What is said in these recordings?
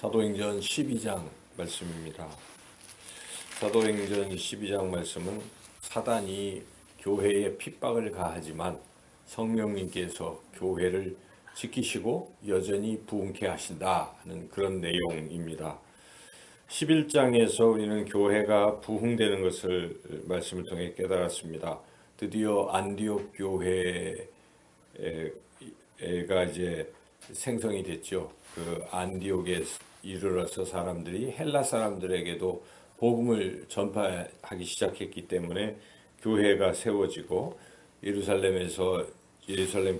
사도행전 12장 말씀입니다. 사도행전 12장 말씀은 사단이 교회에 핍박을 가하지만 성령님께서 교회를 지키시고 여전히 부흥케 하신다 하는 그런 내용입니다. 11장에서 우리는 교회가 부흥되는 것을 말씀을 통해 깨달았습니다. 드디어 안디옥 교회가 이제 생성이 됐죠. 그 안디옥에 이르러서 사람들이 헬라 사람들에게도 복음을 전파하기 시작했기 때문에 교회가 세워지고 예루살렘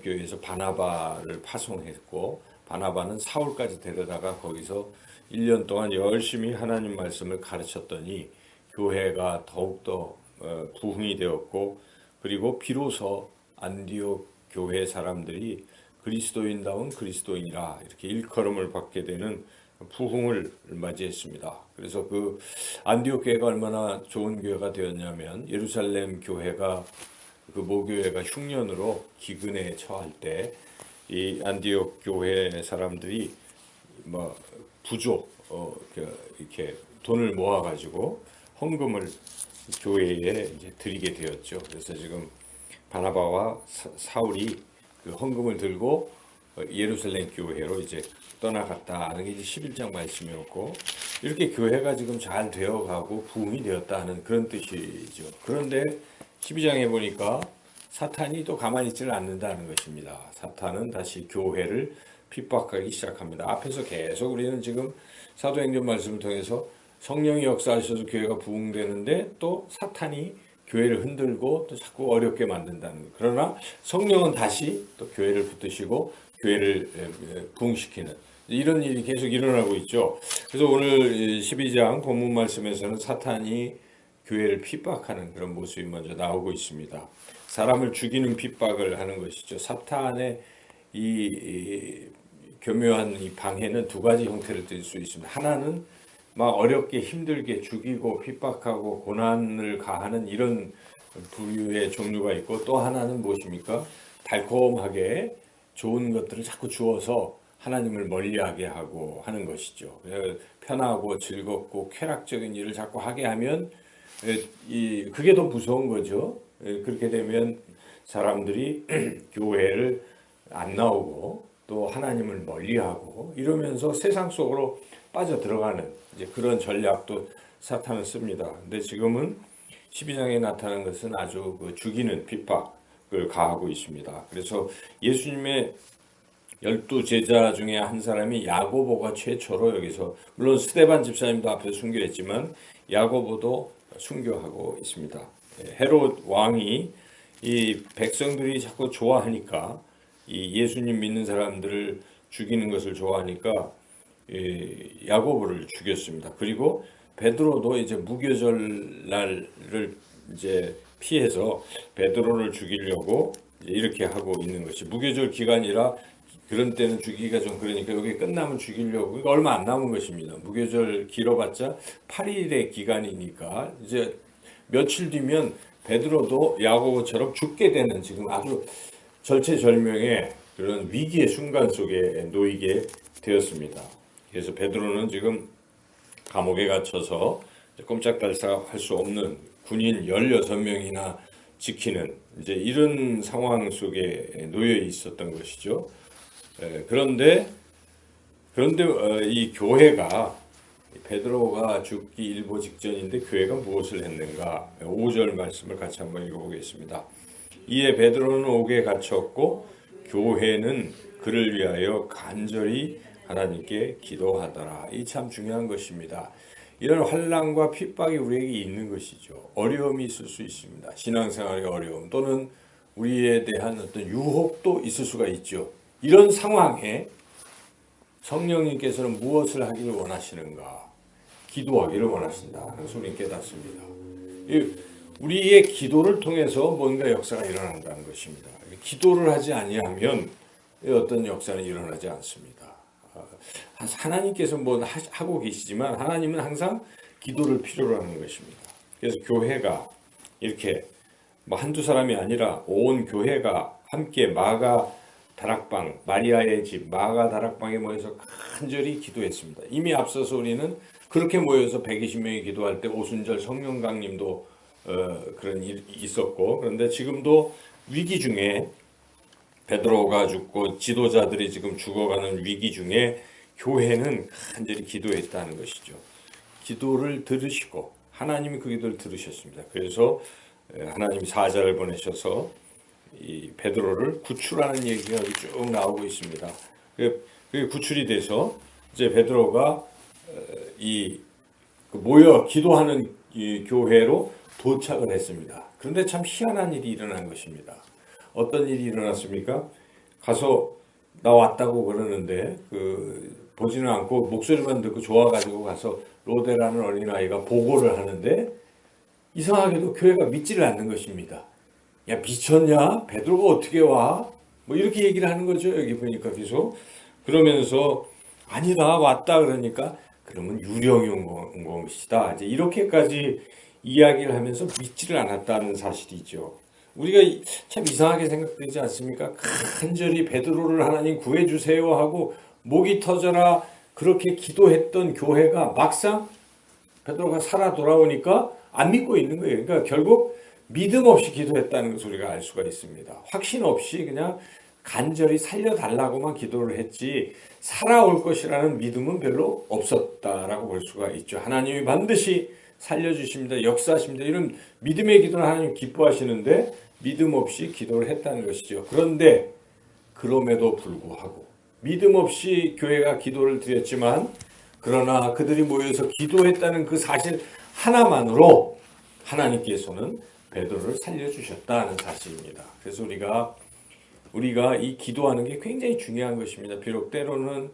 교회에서 바나바를 파송했고, 바나바는 사울까지 데려다가 거기서 1년 동안 열심히 하나님 말씀을 가르쳤더니 교회가 더욱더 부흥이 되었고, 그리고 비로소 안디옥 교회 사람들이 그리스도인다운 그리스도인이라 이렇게 일컬음을 받게 되는 부흥을 맞이했습니다. 그래서 그 안디옥 교회가 얼마나 좋은 교회가 되었냐면, 예루살렘 교회가 그 모교회가 흉년으로 기근에 처할 때 이 안디옥 교회 사람들이 이렇게 돈을 모아가지고 헌금을 교회에 이제 드리게 되었죠. 그래서 지금 바나바와 사울이 그 헌금을 들고 예루살렘 교회로 이제 떠나갔다 하는 게 이제 11장 말씀이었고, 이렇게 교회가 지금 잘 되어가고 부흥이 되었다 하는 그런 뜻이죠. 그런데 12장에 보니까 사탄이 또 가만히 있지를 않는다는 것입니다. 사탄은 다시 교회를 핍박하기 시작합니다. 앞에서 계속 우리는 지금 사도행전 말씀을 통해서 성령이 역사하셔서 교회가 부흥되는데 또 사탄이 교회를 흔들고 또 자꾸 어렵게 만든다는 것. 그러나 성령은 다시 또 교회를 붙드시고 교회를 부흥시키는 이런 일이 계속 일어나고 있죠. 그래서 오늘 12장 본문 말씀에서는 사탄이 교회를 핍박하는 그런 모습이 먼저 나오고 있습니다. 사람을 죽이는 핍박을 하는 것이죠. 사탄의 이 교묘한 이 방해는 두 가지 형태를 띨 수 있습니다. 하나는 막 어렵게 힘들게 죽이고 핍박하고 고난을 가하는 이런 부류의 종류가 있고, 또 하나는 무엇입니까? 달콤하게 좋은 것들을 자꾸 주어서 하나님을 멀리하게 하고 하는 것이죠. 편하고 즐겁고 쾌락적인 일을 자꾸 하게 하면 그게 더 무서운 거죠. 그렇게 되면 사람들이 교회를 안 나오고 또 하나님을 멀리하고 이러면서 세상 속으로 빠져 들어가는 이제 그런 전략도 사탄은 씁니다. 근데 지금은 12장에 나타난 것은 아주 죽이는 핍박을 가하고 있습니다. 그래서 예수님의 12제자 중에 한 사람이 야고보가 최초로 여기서, 물론 스데반 집사님도 앞에서 순교했지만 야고보도 순교하고 있습니다. 헤롯 왕이 이 백성들이 자꾸 좋아하니까, 이 예수님 믿는 사람들을 죽이는 것을 좋아하니까 야고보를 죽였습니다. 그리고 베드로도 이제 무교절 날을 이제 피해서 베드로를 죽이려고 이렇게 하고 있는 것이, 무교절 기간이라 그런 때는 죽이기가 좀 그러니까 여기 끝나면 죽이려고, 그러니까 얼마 안 남은 것입니다. 무교절 길어봤자 8일의 기간이니까 이제 며칠 뒤면 베드로도 야고보처럼 죽게 되는 지금 아주 절체절명의 그런 위기의 순간 속에 놓이게 되었습니다. 그래서 베드로는 지금 감옥에 갇혀서 꼼짝달싹할 수 없는 군인 16명이나 지키는 이제 이런 상황 속에 놓여 있었던 것이죠. 그런데 이 교회가, 베드로가 죽기 일보 직전인데 교회가 무엇을 했는가? 5절 말씀을 같이 한번 읽어보겠습니다. 이에 베드로는 옥에 갇혔고 교회는 그를 위하여 간절히 하나님께 기도하더라. 이 참 중요한 것입니다. 이런 환난과 핍박이 우리에게 있는 것이죠. 어려움이 있을 수 있습니다. 신앙생활의 어려움 또는 우리에 대한 어떤 유혹도 있을 수가 있죠. 이런 상황에 성령님께서는 무엇을 하기를 원하시는가? 기도하기를 원하신다. 그래서 우리는 깨닫습니다. 우리의 기도를 통해서 뭔가 역사가 일어난다는 것입니다. 기도를 하지 아니하면 어떤 역사는 일어나지 않습니다. 하나님께서 뭐 하고 계시지만 하나님은 항상 기도를 필요로 하는 것입니다. 그래서 교회가 이렇게 한두 사람이 아니라 온 교회가 함께 마가 다락방, 마리아의 집 마가 다락방에 모여서 간절히 기도했습니다. 이미 앞서서 우리는 그렇게 모여서 120명이 기도할 때 오순절 성령강림도 그런 일이 있었고, 그런데 지금도 위기 중에 베드로가 죽고 지도자들이 지금 죽어가는 위기 중에 교회는 간절히 기도했다는 것이죠. 기도를 들으시고 하나님이 그 기도를 들으셨습니다. 그래서 하나님이 사자를 보내셔서 이 베드로를 구출하는 얘기가 여기 쭉 나오고 있습니다. 그게 구출이 돼서 이제 베드로가 이 모여 기도하는 이 교회로 도착을 했습니다. 그런데 참 희한한 일이 일어난 것입니다. 어떤 일이 일어났습니까? 가서 나 왔다고 그러는데 보지는 않고 목소리만 듣고 좋아가지고 가서 로데라는 어린아이가 보고를 하는데 이상하게도 교회가 믿지를 않는 것입니다. 야, 미쳤냐? 베드로가 어떻게 와? 뭐 이렇게 얘기를 하는 거죠. 여기 보니까 계속. 그러면서 아니다 왔다 그러니까 그러면 유령이 온 것이다. 이제 이렇게까지 이야기를 하면서 믿지를 않았다는 사실이죠. 우리가 참 이상하게 생각되지 않습니까? 간절히 베드로를 하나님 구해주세요 하고 목이 터져라 그렇게 기도했던 교회가 막상 베드로가 살아 돌아오니까 안 믿고 있는 거예요. 그러니까 결국 믿음 없이 기도했다는 것을 우리가 알 수가 있습니다. 확신 없이 그냥 간절히 살려달라고만 기도를 했지 살아올 것이라는 믿음은 별로 없었다라고 볼 수가 있죠. 하나님이 반드시 살려주십니다. 역사하십니다. 이런 믿음의 기도를 하나님 기뻐하시는데 믿음 없이 기도를 했다는 것이죠. 그런데 그럼에도 불구하고 믿음 없이 교회가 기도를 드렸지만 그러나 그들이 모여서 기도했다는 그 사실 하나만으로 하나님께서는 베드로를 살려주셨다는 사실입니다. 그래서 우리가 이 기도하는 게 굉장히 중요한 것입니다. 비록 때로는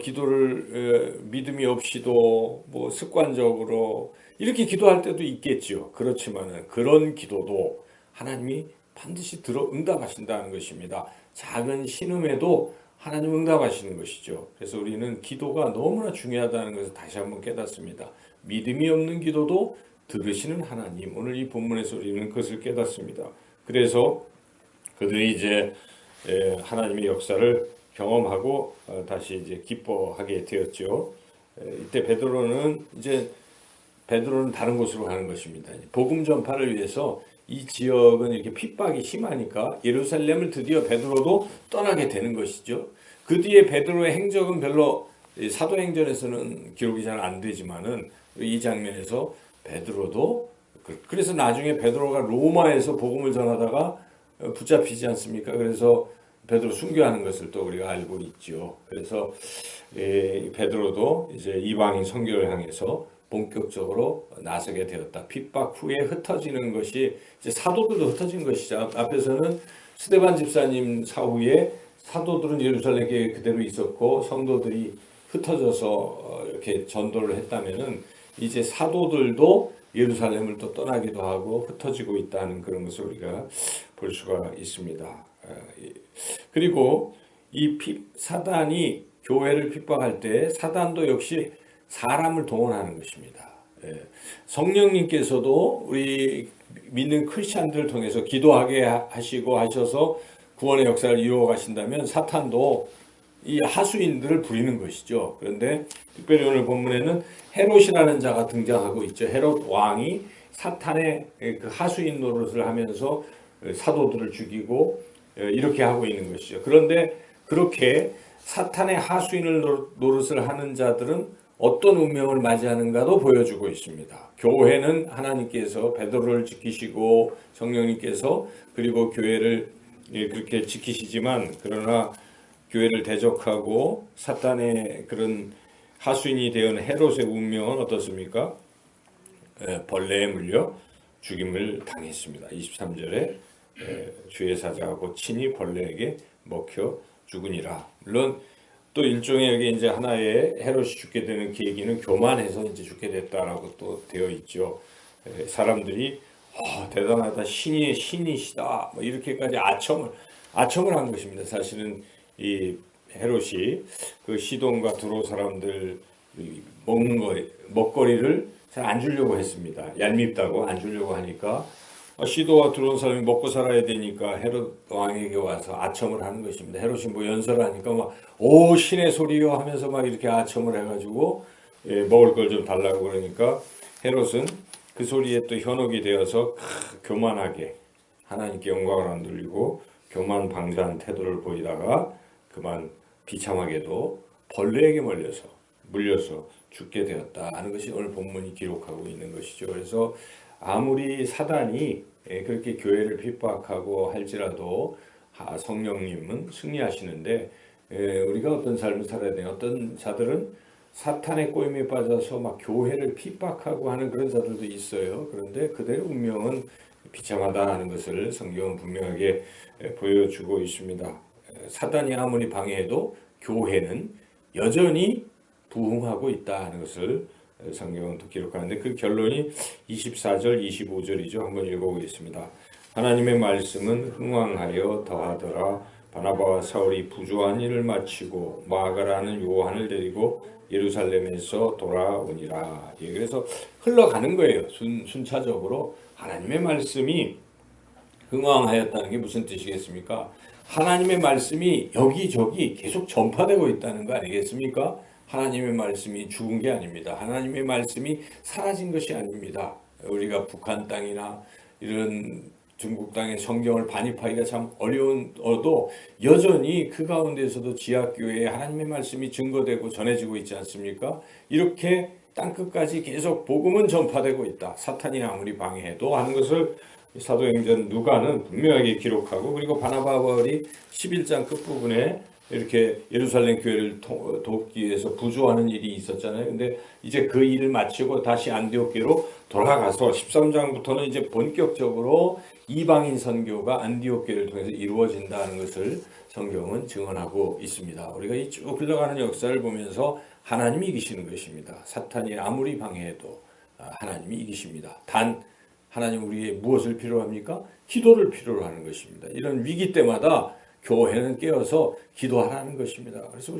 기도를 믿음이 없이도 뭐 습관적으로 이렇게 기도할 때도 있겠지요. 그렇지만은 그런 기도도 하나님이 반드시 응답하신다는 것입니다. 작은 신음에도 하나님 응답하시는 것이죠. 그래서 우리는 기도가 너무나 중요하다는 것을 다시 한번 깨닫습니다. 믿음이 없는 기도도 들으시는 하나님. 오늘 이 본문에서 우리는 그것을 깨닫습니다. 그래서 그들이 이제 하나님의 역사를 경험하고 다시 이제 기뻐하게 되었죠. 이때 베드로는 다른 곳으로 가는 것입니다. 복음 전파를 위해서 이 지역은 이렇게 핍박이 심하니까 예루살렘을 드디어 베드로도 떠나게 되는 것이죠. 그 뒤에 베드로의 행적은 별로 사도행전에서는 기록이 잘 안 되지만은 이 장면에서 베드로도 그래서 나중에 베드로가 로마에서 복음을 전하다가 붙잡히지 않습니까? 그래서 베드로 순교하는 것을 또 우리가 알고 있죠. 그래서 베드로도 이제 이방인 선교를 향해서 본격적으로 나서게 되었다. 핍박 후에 흩어지는 것이 이제 사도들도 흩어진 것이죠. 앞에서는 스데반 집사님 사후에 사도들은 예루살렘에 그대로 있었고 성도들이 흩어져서 이렇게 전도를 했다면은 이제 사도들도 예루살렘을 또 떠나기도 하고 흩어지고 있다는 그런 것을 우리가 볼 수가 있습니다. 그리고 사단이 교회를 핍박할 때 사단도 역시 사람을 동원하는 것입니다. 성령님께서도 우리 믿는 크리스찬들을 통해서 기도하게 하시고 하셔서 구원의 역사를 이루어 가신다면 사탄도 이 하수인들을 부리는 것이죠. 그런데 특별히 오늘 본문에는 헤롯이라는 자가 등장하고 있죠. 헤롯 왕이 사탄의 그 하수인 노릇을 하면서 사도들을 죽이고 이렇게 하고 있는 것이죠. 그런데 그렇게 사탄의 하수인을 노릇을 하는 자들은 어떤 운명을 맞이하는가도 보여주고 있습니다. 교회는 하나님께서 베드로를 지키시고 성령님께서 그리고 교회를 그렇게 지키시지만 그러나 교회를 대적하고 사탄의 그런 하수인이 되어 헤롯의 운명은 어떻습니까? 벌레에 물려 죽임을 당했습니다. 23절에 주의 사자하고 친히 벌레에게 먹혀 죽으니라. 물론 또 일종의 여기 이제 하나의 헤롯이 죽게 되는 계기는 교만해서 이제 죽게 됐다라고 또 되어 있죠. 사람들이 대단하다, 신이시다, 뭐 이렇게까지 아첨을 한 것입니다. 사실은 이 헤롯이 그 시돈과 두로 사람들 먹거리를 잘 안 주려고 했습니다. 얄밉다고 안 주려고 하니까 시도와 들어온 사람이 먹고 살아야 되니까 헤롯 왕에게 와서 아첨을 하는 것입니다. 헤롯이 뭐 연설을 하니까 막 오 신의 소리요 하면서 막 이렇게 아첨을 해가지고 먹을 걸 좀 달라고 그러니까 헤롯은 그 소리에 또 현혹이 되어서 교만하게 하나님께 영광을 안 돌리고 교만방자한 태도를 보이다가 그만 비참하게도 벌레에게 물려서 죽게 되었다 하는 것이 오늘 본문이 기록하고 있는 것이죠. 그래서 아무리 사단이 그렇게 교회를 핍박하고 할지라도 성령님은 승리하시는데 우리가 어떤 삶을 살아야 돼요. 어떤 자들은 사탄의 꼬임에 빠져서 막 교회를 핍박하고 하는 그런 자들도 있어요. 그런데 그들의 운명은 비참하다 하는 것을 성경은 분명하게 보여주고 있습니다. 사단이 아무리 방해해도 교회는 여전히 부흥하고 있다 하는 것을 성경은 또 기록하는데 그 결론이 24절 25절이죠. 한번 읽어보겠습니다. 하나님의 말씀은 흥왕하여 더하더라. 바나바와 사울이 부조한 일을 마치고 마가라는 요한을 데리고 예루살렘에서 돌아오니라. 그래서 흘러가는 거예요. 순차적으로 하나님의 말씀이 흥왕하였다는 게 무슨 뜻이겠습니까? 하나님의 말씀이 여기저기 계속 전파되고 있다는 거 아니겠습니까? 하나님의 말씀이 죽은 게 아닙니다. 하나님의 말씀이 사라진 것이 아닙니다. 우리가 북한 땅이나 이런 중국 땅의 성경을 반입하기가 참 어려워도 여전히 그 가운데서도 지하교회에 하나님의 말씀이 증거되고 전해지고 있지 않습니까? 이렇게 땅끝까지 계속 복음은 전파되고 있다. 사탄이 아무리 방해해도 하는 것을 사도행전 누가는 분명하게 기록하고 그리고 바나바와 바울이 11장 끝부분에 이렇게 예루살렘 교회를 돕기 위해서 부조하는 일이 있었잖아요. 근데 이제 그 일을 마치고 다시 안디옥교로 돌아가서 13장부터는 이제 본격적으로 이방인 선교가 안디옥 교회를 통해서 이루어진다는 것을 성경은 증언하고 있습니다. 우리가 이 쭉 흘러가는 역사를 보면서 하나님이 이기시는 것입니다. 사탄이 아무리 방해해도 하나님이 이기십니다. 단 하나님 우리의 무엇을 필요로 합니까? 기도를 필요로 하는 것입니다. 이런 위기 때마다 교회는 깨어서 기도하라는 것입니다. 그래서